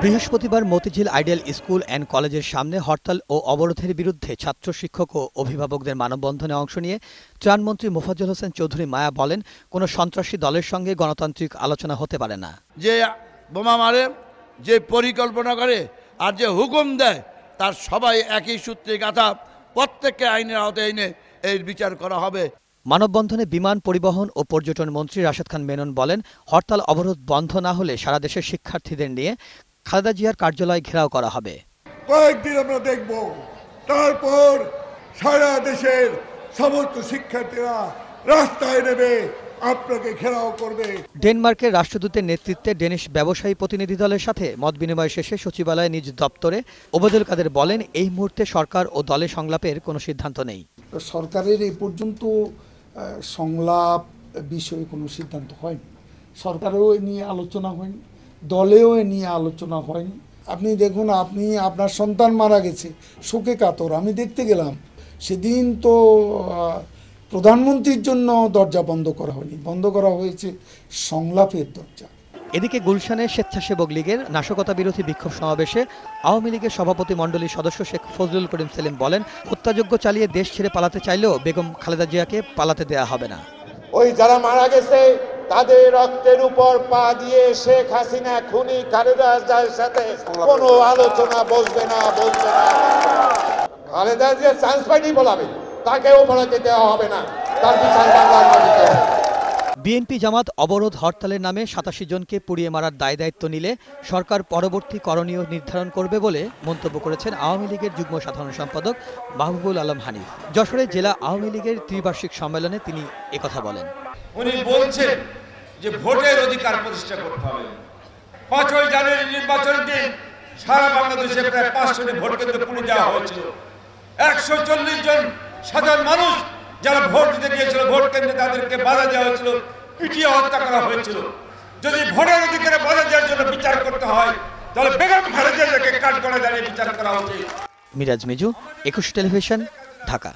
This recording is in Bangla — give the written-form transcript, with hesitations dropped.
বৃহস্পতিবার মতিঝিল আইডিয়াল স্কুল অ্যান্ড কলেজের সামনে হরতাল ও অবরোধের বিরুদ্ধে ছাত্র শিক্ষক ও অভিভাবকদের মানববন্ধনে অংশ নিয়ে ত্রাণমন্ত্রী মোফাজ্জল হোসেন চৌধুরী মায়া বলেন, কোনো সন্ত্রাসী দলের সঙ্গে গণতান্ত্রিক আলোচনা হতে পারে না। যে বোমা মারে, যে পরিকল্পনা করে আর যে হুকুম দেয় তার সবাই একই সূত্রে গাঁথা, প্রত্যেককে আইনের আওতায় এনে এর বিচার করা হবে। মানববন্ধনে বিমান পরিবহন ও পর্যটন মন্ত্রী রাশেদ খান মেনন বলেন, হরতাল অবরোধ বন্ধ না হলে সারা দেশের শিক্ষার্থীদের নিয়ে খালেদা জিয়ার কার্যালয় ঘেরাও করা হবে। কয়েকদিন আমরা দেখব, তারপর সারা দেশের সমস্ত শিক্ষার্থীরা রাস্তায় নেমে আপনাকে ঘেরাও করবে। ডেনমার্কের রাষ্ট্রদূতের নেতৃত্বে ডেনিশ ব্যবসায়ী প্রতিনিধি দলের সাথে মত বিনিময় শেষে সচিবালয়ে নিজ দপ্তরে ওবায়দুল কাদের বলেন, এই মুহূর্তে সরকার ও দলে সংলাপের কোনো সিদ্ধান্ত নেই। সরকারের এই পর্যন্ত সংলাপ বিষয়ে কোনো সিদ্ধান্ত হয়নি, সরকারেও এ নিয়ে আলোচনা হয়নি, দলেও এ নিয়ে আলোচনা হয়নি। আপনি দেখুন, আপনি আপনার সন্তান মারা গেছে, শোকে কাতর। আমি দেখতে গেলাম, সেদিন তো প্রধানমন্ত্রীর জন্য দরজা বন্ধ করা হয়নি, বন্ধ করা হয়েছে সংলাপের দরজা। এদিকে গুলশানে স্বেচ্ছাসেবক লীগের নাশকতা বিরোধী বিক্ষোভ সমাবেশে আওয়ামী লীগের সভাপতি মণ্ডলীর সদস্য শেখ ফজলুল করিম সেলিম বলেন, হত্যাযজ্ঞ চালিয়ে দেশ ছেড়ে পালাতে চাইলেও বেগম খালেদা জিয়াকে পালাতে দেয়া হবে না। ওই যারা মারা গেছে তাদের রক্তের উপর পা দিয়ে শেখ হাসিনা খুনি খালেদা জিয়ার সাথে কোনো আলোচনা বসবে না। খালেদা জিয়া চান্স পাইনি বলাবে, তাকেও পালাতে দেওয়া হবে না, তার বিচার বাংলার মাটিতে হবে। বিএনপি জামাত অবরোধ হরতালের নামে ৮৭ জনকে পুড়িয়ে মারার দায়-দায়িত্ব নিলে সরকার পরবর্তী করণীয় নির্ধারণ করবে বলে মন্তব্য করেছেন আওয়ামী লীগের যুগ্ম সাধারণ সম্পাদক মাহবুবুল আলম হানিফ। যশোরে জেলা আওয়ামী লীগের ত্রিবার্ষিক সম্মেলনে তিনি একথা বলেন। উনি বলছেন যে ভোটের অধিকার প্রতিষ্ঠা করতে হবে। ৫ই জানুয়ারি নির্বাচনের দিন সারা বাংলাদেশে প্রায় ৫০০টি ভোট কেন্দ্র পুড়ে দেওয়া হয়েছিল। ১৪০ জন সাধারণ মানুষ যারা ভোট দিতে গিয়েছিল ভোট কেন্দ্রে তাদেরকে বাধা দেওয়া হয়েছিল, পিটিয়ে হত্যা করা হয়েছিল। যদি ভোটের অধিকারে বাধা দেওয়ার জন্য বিচার করতে হয় তাহলে বেগম খালেদা জিয়াকে কাঠগড়ায় দাঁড়িয়ে বিচার করা উচিত। মিরাজ মিজু, ২১ টেলিভিশন, ঢাকা।